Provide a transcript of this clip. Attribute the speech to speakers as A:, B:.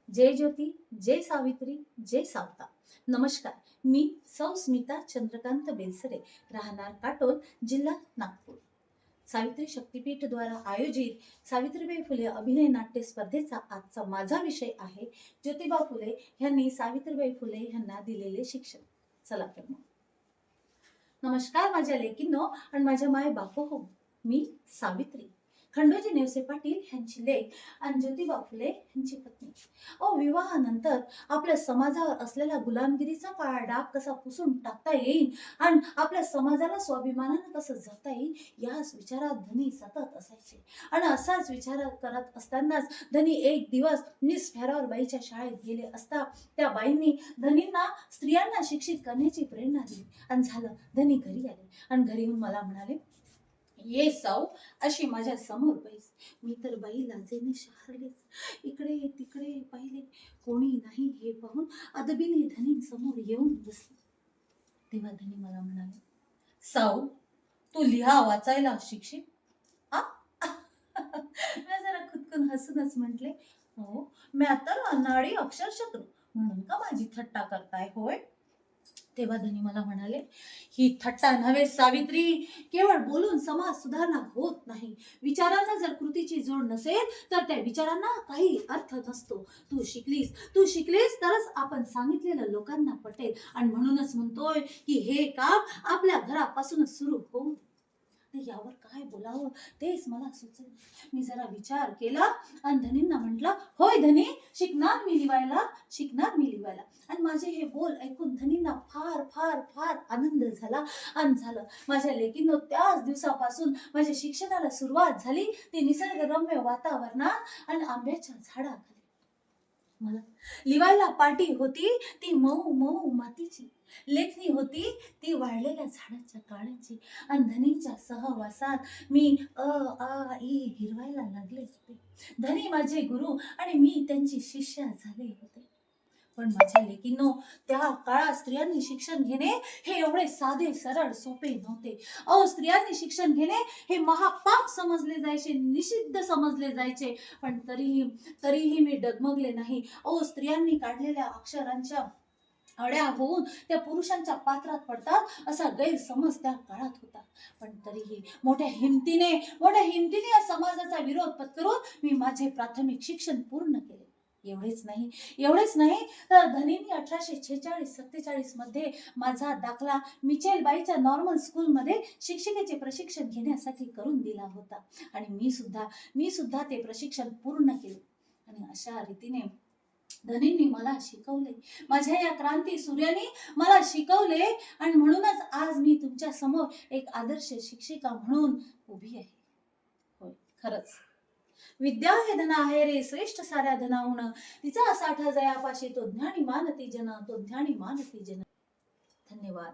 A: जय ज्योती, जय सावित्री, जय सावता। नमस्कार, मी सौ स्मिता चंद्रकांत बेलसरे, राहणार काटोल, जिल्हा नागपूर। सावित्री शक्तीपीठ द्वारा आयोजित सावित्रीबाई फुले अभिनय नाट्य स्पर्धेचा आजचा माझा विषय आहे ज्योतिबा फुले यांनी सावित्रीबाई फुले यांना दिलेले शिक्षण। चला तर मग। नमस्कार माझ्या लेकींनो आणि माझ्या माय बापू हो, मी सावित्री खंडोजी नेवसे पाटील यांची लेक आणि ज्योतिबा फुले यांची पत्नी। विवाहानंतर आपल्या समाजावर असलेला गुलामगिरीचा काळा डाग कसा पुसून टाकता येईल आणि आपल्या समाजाला स्वाभिमानाने कसं जगता येईल याच विचारात धनी सतत असायचे। आणि असाच विचार करत असतानाच धनी एक दिवस मिस फेरावर बाईच्या शाळेत गेले असता त्या बाईंनी धनींना स्त्रियांना शिक्षित करण्याची प्रेरणा दिली आणि झालं धनी घरी आले आणि घरी येऊन मला म्हणाले, ये साऊ अशी माझ्या समोर बैस। मी तर बाई लाजेने शहरले, इकडे तिकडे पाहिले, कोणी नाही हे पाहून अदबीने धनी समोर येऊन बसले। तेव्हा धनी मला म्हणाले, साऊ तू लिहा वाचायला शिकशील? मी जरा खुदकून हसूनच म्हटले, हो मी तर अनाडी अक्षरशत्रू म्हणून का माझी थट्टा करताय होय? तेव्हा धनी मला म्हणाले, ही थट्टा नव्हे सावित्री, केवळ बोलून समाज सुधारणा होत नाही। विचारांना जर कृतीची जोड नसेल तर त्या विचारांना काही अर्थ नसतो। तू शिकलीस तरच आपण सांगितलेलं लोकांना पटेल आणि म्हणूनच म्हणतोय की हे काम आपल्या घरापासूनच सुरू होऊ दे। यावर काय बोलावं तेच मला सुचेना। मी जरा विचार केला आणि धनींना म्हटलं, होय धनी, शिकणार मी लिवायला। आणि माझे हे बोल ऐकून धनींना फार फार फार आनंद झाला आणि झालं। माझ्या लेकींनो त्याच दिवसापासून माझ्या शिक्षणाला सुरुवात झाली। ती निसर्गरम्य वातावरणात आणि आंब्याच्या झाडाखाली। मला लिवायला पाटी होती ती मऊ मऊ मातीची, लेखणी होती ती वाळलेल्या झाडाच्या काड्यांची आणि धनींच्या सहवासात मी आ ई गिरवायला लागले होते। धनी माझे गुरु आणि मी त्यांची शिष्या झाले होते। पण माझ्या लेकींनो त्या काळात स्त्रियांनी शिक्षण घेणे हे एवढे साधे सरळ सोपे नव्हते। स्त्रियांनी शिक्षण घेणे हे महापाप समजले जायचे, निषिद्ध समजले जायचे। पण तरीही मी डगमगले नाही। स्त्रियांनी काढलेल्या अक्षरांच्या अड्या होऊन त्या पुरुषांच्या पात्रात पडतात असा गैरसमज त्या काळात होता। पण तरीही मोठ्या हिमतीने या समाजाचा विरोध पत्करून मी माझे प्राथमिक शिक्षण पूर्ण केले। एवढेच नाही तर धनींनी 1846-47 मध्ये माझा दाखला मिचेलबाईच्या नॉर्मल स्कूल मध्ये शिक्षिकेचे प्रशिक्षण घेण्यासाठी करून दिला होता आणि मी सुद्धा ते प्रशिक्षण पूर्ण केले। आणि अशा रीतीने धनींनी मला शिकवले, माझ्या या क्रांती सूर्याने मला शिकवले आणि म्हणूनच आज मी तुमच्या समोर एक आदर्श शिक्षिका म्हणून उभी आहे। होय, खरंच विद्या हे धन आहे रे श्रेष्ठ साऱ्या धनाहून, तिचा साठा जयापाशी तो ज्ञानी मानती जन, धन्यवाद।